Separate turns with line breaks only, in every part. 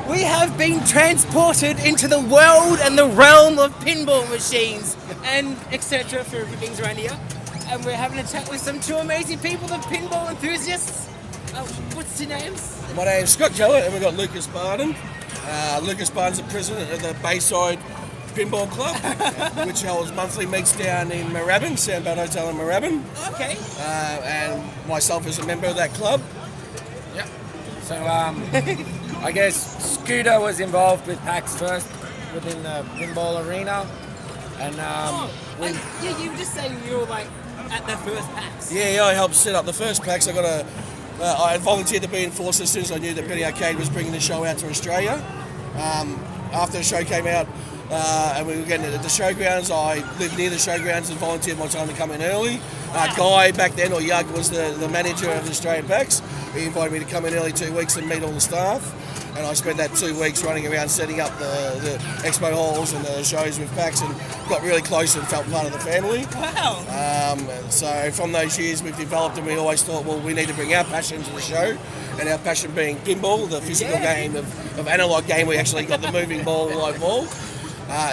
We have been transported into the world and the realm of pinball machines and etc. for things around here. And we're having a chat with some two amazing people, the pinball enthusiasts. What's your names?
My name's Scott Keller and we've got Lucas Barden. Lucas Barden's the president of the Bayside Pinball Club, which holds monthly meets down in Moorabbin, Soundbound Hotel in Moorabbin.
Okay.
And myself as a member of that club.
Yep. So, I guess Scooter was involved with PAX first within the pinball arena. And
you were just saying you were like at the first PAX.
Yeah, I helped set up the first PAX. I had volunteered to be enforcer as soon as I knew that Penny Arcade was bringing the show out to Australia. After the show came out and we were getting to the showgrounds, I lived near the showgrounds and volunteered my time to come in early. Guy back then, or Yug, was the manager of the Australian PAX. He invited me to come in early 2 weeks and meet all the staff. And I spent that 2 weeks running around setting up the expo halls and the shows with PAX and got really close and felt part of the family.
Wow.
So from those years we've developed and we always thought, well, we need to bring our passion to the show. And our passion being pinball, the physical game of analogue game. We actually got the moving ball, live ball.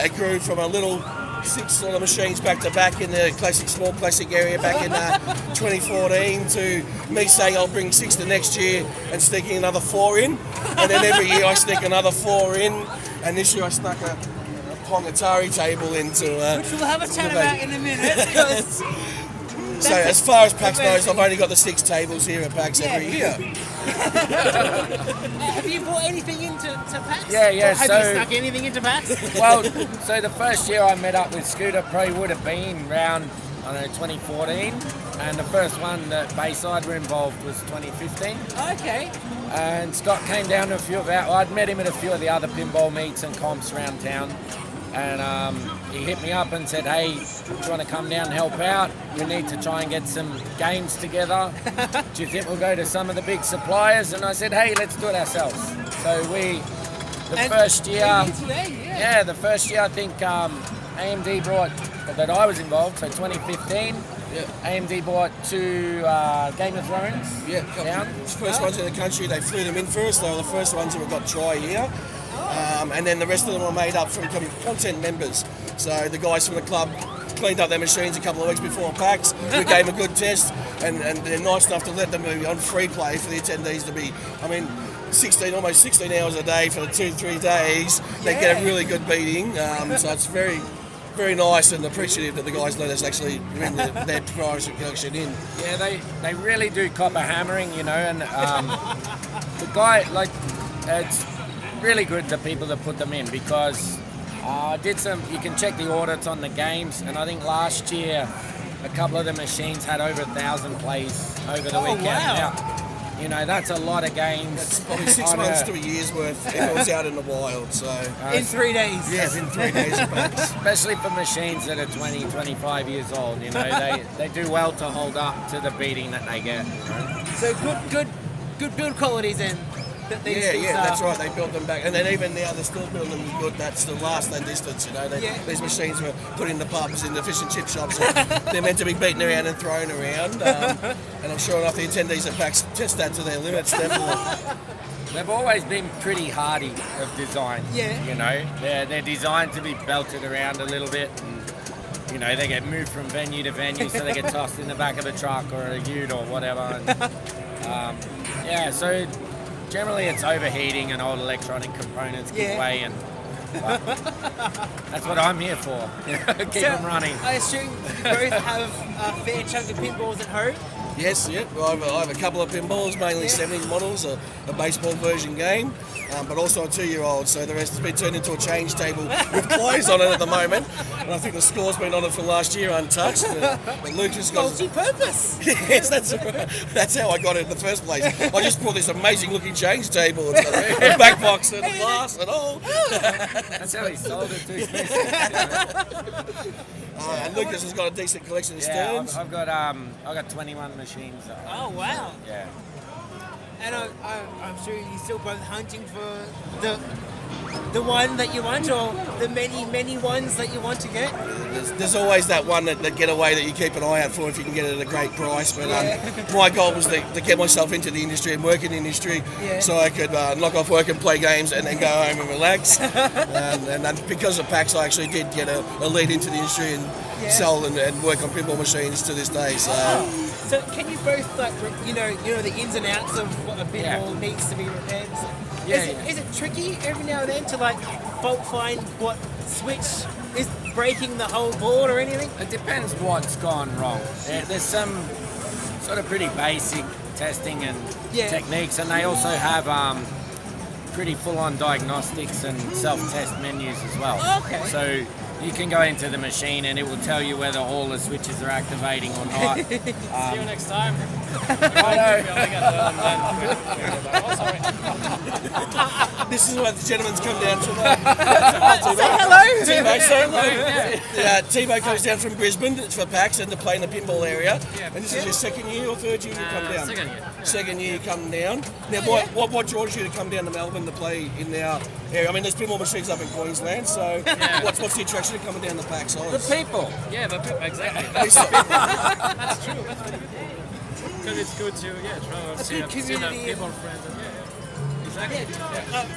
It grew from a little 6 sort of machines back to back in the small classic area back in 2014 to me saying I'll bring 6 the next year and sneaking another 4 in, and then every year I sneak another 4 in, and this year I snuck a Pong Atari table into
which we'll have a chat about in a minute.
So as far as PAX goes, I've only got the 6 tables here at PAX every year.
Have you brought anything into PAX?
Yeah.
Or have you stuck anything into PAX?
Well, so the first year I met up with Scooter probably would have been around, 2014. And the first one that Bayside were involved was 2015.
Okay.
And Scott came down to a few of I'd met him at a few of the other pinball meets and comps around town. And he hit me up and said, hey, do you want to come down and help out? We need to try and get some games together. Do you think we'll go to some of the big suppliers? And I said, hey, let's do it ourselves. So the first year, the first year I think AMD brought, that I was involved, so 2015, AMD brought 2 Game of Thrones down.
First ones in the country, they flew them in first. They were the first ones that got try here. And then the rest of them were made up from content members. So the guys from the club cleaned up their machines a couple of weeks before PAX. We gave them a good test, and they're nice enough to let them be on free play for the attendees to be, almost 16 hours a day for the 2-3 days. They get a really good beating. So it's very, very nice and appreciative that the guys let us actually bring their prize collection in.
Yeah, they really do cop a hammering, and the guy, it's really good to people that put them in because I did you can check the audits on the games, and I think last year a couple of the machines had over 1,000 plays over the weekend.
Wow.
Now, that's a lot of games.
That's probably 6 months to a year's worth if it was out in the wild. So
in 3 days.
Yes, in 3 days.
Especially for machines that are 20, 25 years old. They do well to hold up to the beating that they get.
So good build qualities then.
That's right. They built them back, and then even now they're still building them good. That's the last that distance. These machines were put in the pubs in the fish and chip shops. They're meant to be beaten around and thrown around, and I'm sure enough the attendees at PAX test that to their limits. Definitely.
They've always been pretty hardy of design.
Yeah.
They're designed to be belted around a little bit, and they get moved from venue to venue, so they get tossed in the back of a truck or a ute or whatever. And, so. Generally, it's overheating and old electronic components give way, and that's what I'm here for. Keep them running.
I assume you both have a fair chunk of pinballs at home?
Yes, I have a couple of pinballs, mainly 70s models, a baseball version game, but also a 2-year-old, so the rest has been turned into a change table with clothes on it at the moment, and I think the score's been on it for last year untouched. But Lucas got
multi-purpose.
Yes, that's how I got it in the first place. I just bought this amazing looking change table, it's got a back box and a glass and all.
That's how he sold it to.
And Lucas has got a decent collection of Stearns.
I've got 21 machines.
Oh wow!
Yeah.
And I'm sure you're still both hunting for the the one that you want, or the many ones that you want to get?
There's always that one that get away that you keep an eye out for if you can get it at a great price. But my goal was to get myself into the industry and work in the industry, so I could knock off work and play games and then go home and relax. and because of PAX, I actually did get a lead into the industry and sell and work on pinball machines to this day.
So can you both you know the ins and outs of what a pinball needs to be repaired? Is it tricky every now and then to fault find what switch is breaking the whole board or anything?
It depends what's gone wrong. There's some sort of pretty basic testing and techniques, and they also have pretty full-on diagnostics and self-test menus as well.
Okay.
So you can go into the machine and it will tell you whether all the switches are activating or not.
See you next time.
This is why the gentleman's come down from.
Say hello.
Timo comes down from Brisbane for PAX and to play in the pinball area. And this is your second year or third year you come down?
Second year.
Second year you come down. Now, what draws you to come down to Melbourne to play in our area? I mean, there's pinball machines up in Queensland, so what's the attraction of coming down to PAX?
The people.
Yeah, the people, exactly. That's true. Because it's good to travel, see the people, friends. Exactly.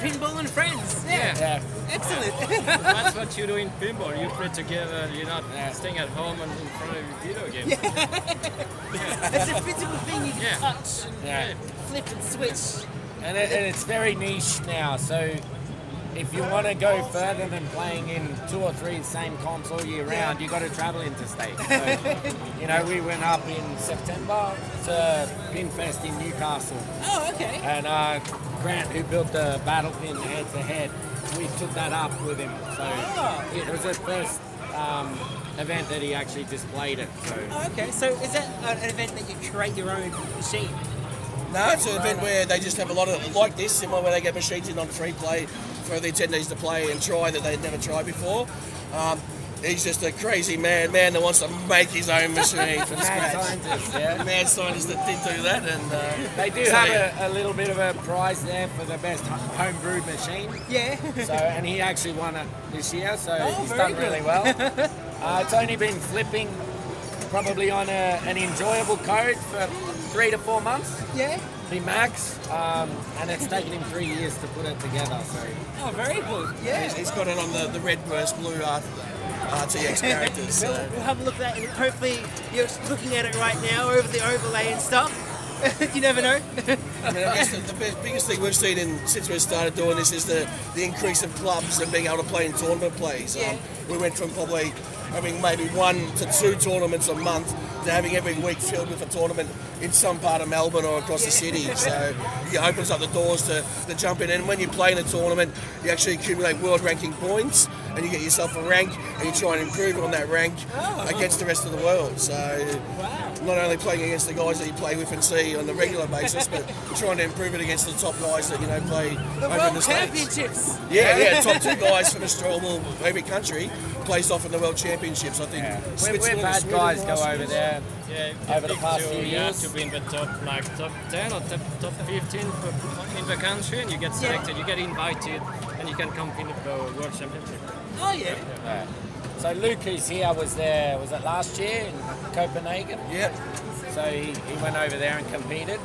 Pinball and friends.
Yeah.
Excellent.
That's what you do in pinball. You play together. You're not staying at home and in front of your video game.
It's a physical thing you can touch and flip and switch.
And it's very niche now, so if you want to go further than playing in 2 or 3 same comps all year round, you got to travel interstate. So, we went up in September to Pinfest in Newcastle.
Oh, okay.
And Grant, who built the battle pin head-to-head, we took that up with him. So it was his first event that he actually displayed it. So.
Oh, okay. So is that an event that you create your own machine?
No, it's an event where they just have a lot of, like this, similar where they get machines in on free play for the attendees to play and try that they'd never tried before. He's just a crazy man that wants to make his own machine from scratch. Mad scientist that did do that. And
they do have a little bit of a prize there for the best homebrewed machine.
Yeah.
So, and he actually won it this year, so he's
very
done really well. It's only been flipping probably on an enjoyable code for 3 to 4 months.
Yeah.
The max, and it's taken him 3 years to put it together. So.
Oh, very good. Yeah.
He's got it on the red burst blue RTX characters.
We'll have a look at that, and hopefully you're looking at it right now over the overlay and stuff. You never know.
I mean, I guess the biggest thing we've seen since we started doing this is the increase of clubs and being able to play in tournament plays. We went from probably having maybe 1 to 2 tournaments a month to having every week filled with a tournament in some part of Melbourne or across the city. So it opens up the doors to jump in. And when you play in a tournament, you actually accumulate world ranking points and you get yourself a rank and you try and improve on that rank against the rest of the world. So not only playing against the guys that you play with and see on a regular basis, but trying to improve it against the top guys that play over in the States.
Championships.
Yeah, top 2 guys from Australia, every country plays off in the World Championships. I think
we've had guys go over there over the past few years
to be in the top 10 or top 15 in the country, and you get selected, you get invited, and you can compete in the World Championship.
Oh yeah.
So Luke, who's here, was there. Was it last year in Copenhagen?
Yep.
So he went over there and competed.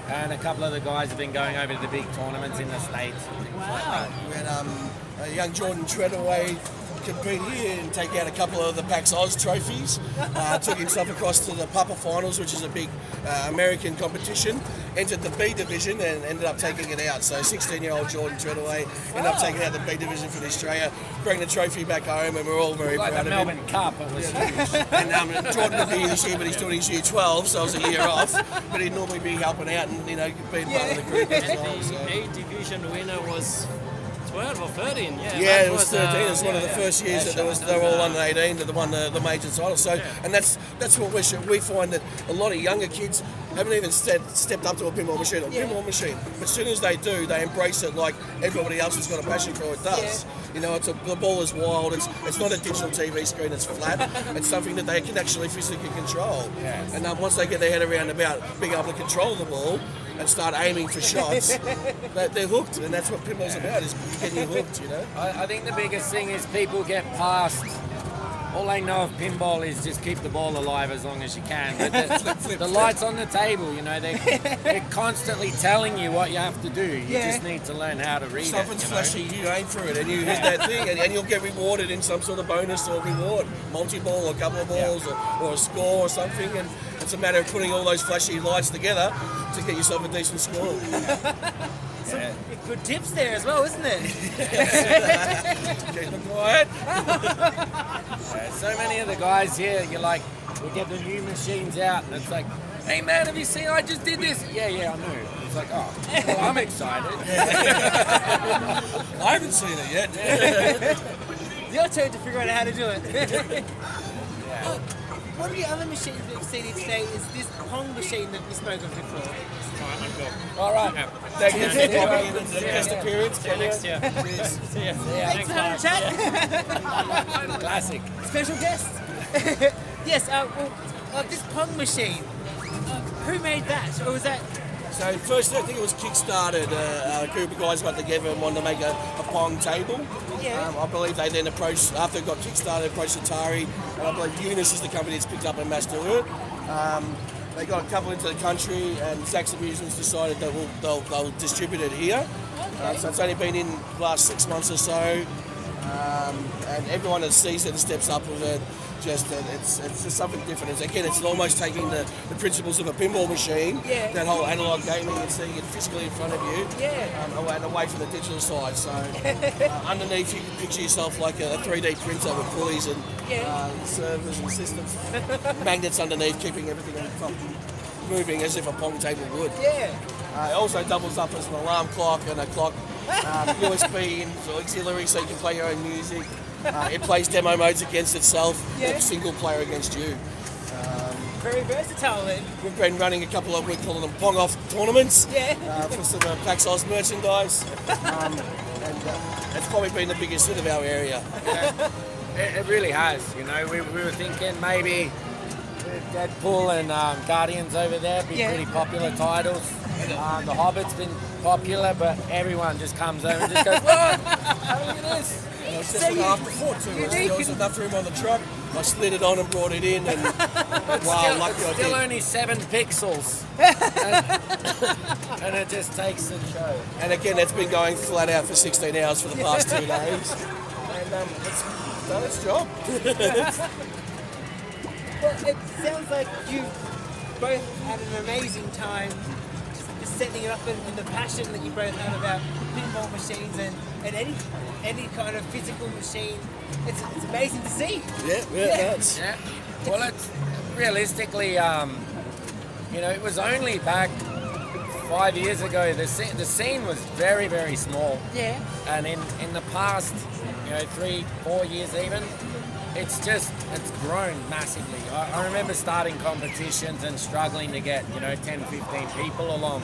And a couple of the guys have been going over to the big tournaments in the States.
Wow.
We had a young Jordan Treadaway compete here and take out a couple of the PAX Oz trophies. Took himself across to the Papa Finals, which is a big American competition. Entered the B division and ended up taking it out. So 16-year-old Jordan Treadaway ended up taking out the B division for Australia, bring the trophy back home, and we're all very proud of him.
Like the Melbourne Cup, it was huge.
And Jordan will be here this year, but he's doing his year 12, so it was a year off. But he'd normally be helping out and being part of the group as well. So.
The A division winner was 12 or 13,
it was 13. It was one of the first years that they were all under 18 that won the major title. So, and that's what we find that a lot of younger kids haven't even stepped up to a pinball machine or pinball machine. But as soon as they do, they embrace it like everybody else who's got a passion for it does. You know, the ball is wild. It's not a digital TV screen. It's flat. It's something that they can actually physically control.
Yes.
And once they get their head around about being able to control the ball and start aiming for shots, they're hooked. And that's what pinball's about, is getting you hooked, you know?
I think the biggest thing is people get past. All they know of pinball is just keep the ball alive as long as you can. But the lights on the table, you know, they're constantly telling you what you have to do. You just need to learn how to read
Something's
it.
flashy, you aim for it and you hit that thing and you'll get rewarded in some sort of bonus or reward. Multi-ball or a couple of balls or a score or something, and it's a matter of putting all those flashy lights together to get yourself a decent score.
Good tips there as well, isn't it?
Keep them quiet.
So many of the guys here, you're like, we get the new machines out and it's like, hey man, have you seen I just did this? Yeah, I know. It's like, oh, well, I'm excited.
I haven't seen it yet.
Your turn to figure out how to do it. One of the other machines we've seen here today is this Pong machine that we spoke of before.
All right.
Thank you for popping in the guest appearance.
See you next year.
Thanks for having a chat.
Classic.
Special guest. Yes, this Pong machine, who made that? Or was that...
So first, I think it was kickstarted. A group of guys got together and wanted to make a Pong table.
Yeah.
I believe they then approached, after it got kickstarted, approached Atari. And I believe Unis is the company that's picked up and mass do it. They got a couple into the country, and Zax Amusements decided that they'll distribute it here. So it's only been in the last 6 months or so, and everyone that sees it and steps up with it, it's just something different. It's almost taking the principles of a pinball machine, that whole analog gaming and seeing it physically in front of you, and away from the digital side. So underneath you can picture yourself like a 3D printer with pulleys and servers and systems, magnets underneath, keeping everything on top moving as if a Pong table would. It also doubles up as an alarm clock and a clock, USB and auxiliary, so you can play your own music. It plays demo modes against itself, single player against you.
Very versatile then.
We've been running a couple of, we call them Pong Off tournaments for some PAX merchandise. And it's probably been the biggest hit of our area.
It really has. You know, we were thinking maybe Deadpool and Guardians over there be pretty popular titles. The Hobbit's been popular, but everyone just comes over and just goes, "What? Look at this!"
And it's just an afterthought too. There was enough room on the truck. I slid it on and brought it in, and wow, lucky I did.
Still only 7 pixels, and it just takes the show.
And again, it's been going flat out for 16 hours for the past 2 days, and it's done its job.
Well, it sounds like you both had an amazing time just setting it up, and the passion that you both have about pinball machines and any kind of physical machine. It's amazing to see.
That's.
Yeah. Well, it's realistically, it was only back 5 years ago. The scene was very, very small.
Yeah.
And in the past, 3-4 years even, it's grown massively. I remember starting competitions and struggling to get 10, 15 people along.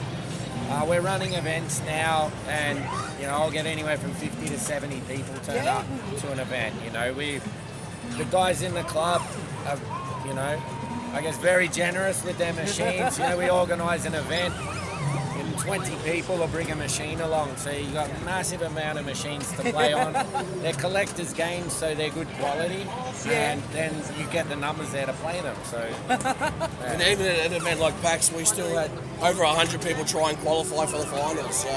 We're running events now, and I'll get anywhere from 50 to 70 people turned up to an event. The guys in the club are, I guess very generous with their machines. We organise an event, and 20 people will bring a machine along, so you've got a massive amount of machines to play on. They're collector's games, so they're good quality, and then you get the numbers there to play them. So,
and even at an event like PAX, we still had over 100 people try and qualify for the finals. So,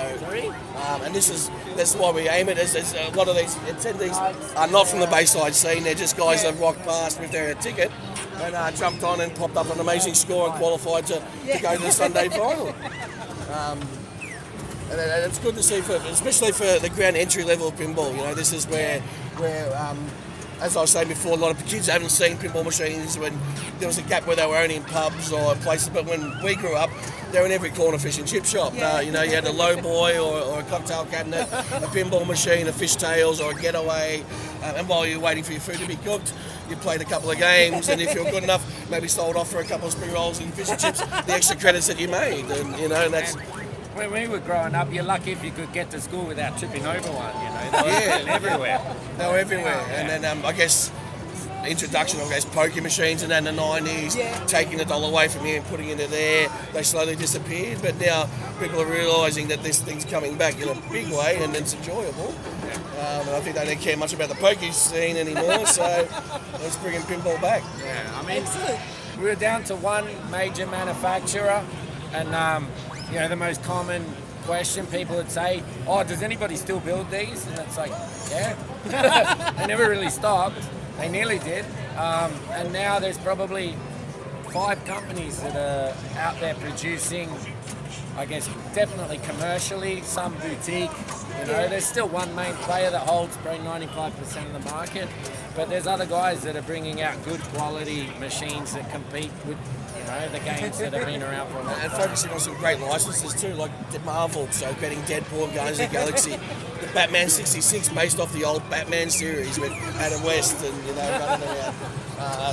and that's why we aim it. As a lot of these attendees are not from the Bayside scene; they're just guys that rocked past with their ticket and jumped on and popped up an amazing score and qualified to go to the Sunday final. And it's good to see, especially for the ground entry level of pinball. This is where as I was saying before, a lot of kids haven't seen pinball machines when there was a gap where they were only in pubs or places. But when we grew up, they're in every corner fish and chip shop.
Yeah.
You know, you had a low boy or a cocktail cabinet, a pinball machine, a fishtails or a getaway, and while you're waiting for your food to be cooked, you played a couple of games, and if you're good enough, maybe sold off for a couple of spring rolls and fish and chips, the extra credits that you made, and you know, and that's.
When we were growing up, you're lucky if you could get to school without tripping over one, you know. They were everywhere.
They were everywhere. And then I guess introduction of those poker machines and then the 90s, taking the dollar away from here and putting it into there, they slowly disappeared. But now people are realising that this thing's coming back in a big way and it's enjoyable. And I think they don't care much about the poker scene anymore, so let's bring pinball back.
Yeah, I mean, we were down to one major manufacturer, and you know, the most common question people would say, oh, does anybody still build these? And it's like, yeah. They never really stopped. They nearly did. And now there's probably 5 companies that are out there producing, I guess, definitely commercially, some boutique. You know, there's still one main player that holds probably 95% of the market, but there's other guys that are bringing out good quality machines that compete with, you know, the games that have been around for a long time.
And focusing on some great licenses too, like Marvel, so getting Deadpool and Guardians of the Galaxy. The Batman 66 based off the old Batman series with Adam West and, you know, running around.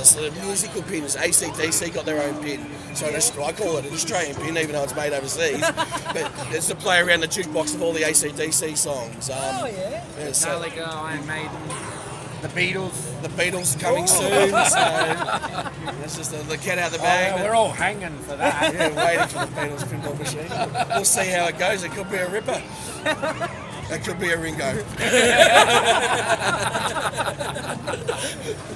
So the musical pins, AC/DC got their own pin. So I call it an Australian pin, even though it's made overseas. But it's to play around the jukebox of all the AC/DC songs.
Metallica, Iron Maiden, the Beatles.
The Beatles coming soon. So that's just the cat out the bag.
We're all hanging for that.
Yeah, waiting for the Beatles pinball machine. We'll see how it goes. It could be a ripper. It could be a Ringo.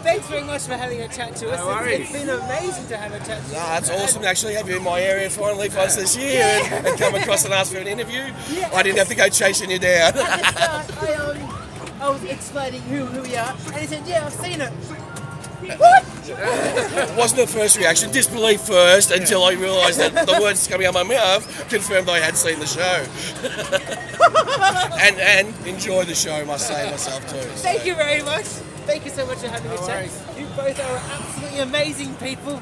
Thanks very much for having a chat to us.
No worries.
It's been amazing to have a chat to you.
That's awesome to actually have you in my area finally for us this year and come across and ask for an interview.
Yeah,
I didn't have to go chasing you down.
At the start, I was explaining who we are, and he said, yeah, I've seen it. What?
It wasn't the first reaction, disbelief first, until I realised that the words coming out of my mouth confirmed I had seen the show. and enjoy the show, must say myself too.
Thank you very much. Thank you so much for having a chat.
worries.
You both are absolutely amazing people.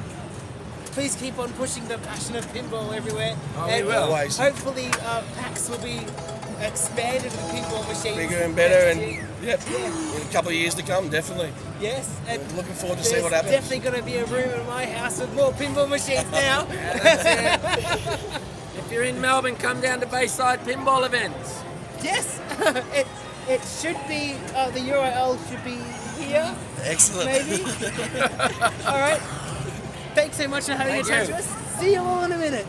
Please keep on pushing the passion of pinball everywhere.
Oh, we
and
will.
Always.
Hopefully, PAX will be expanded with pinball machines.
Bigger and better, and in a couple of years to come, definitely.
Yes, and
Looking forward to see what
there's
happens.
definitely going to be a room in my house with more pinball machines now.
If you're in Melbourne, come down to Bayside Pinball events.
Yes, it should be, the URL should be here,
Excellent.
maybe. All right. Thanks so much for having a chat to us. See you all in a minute.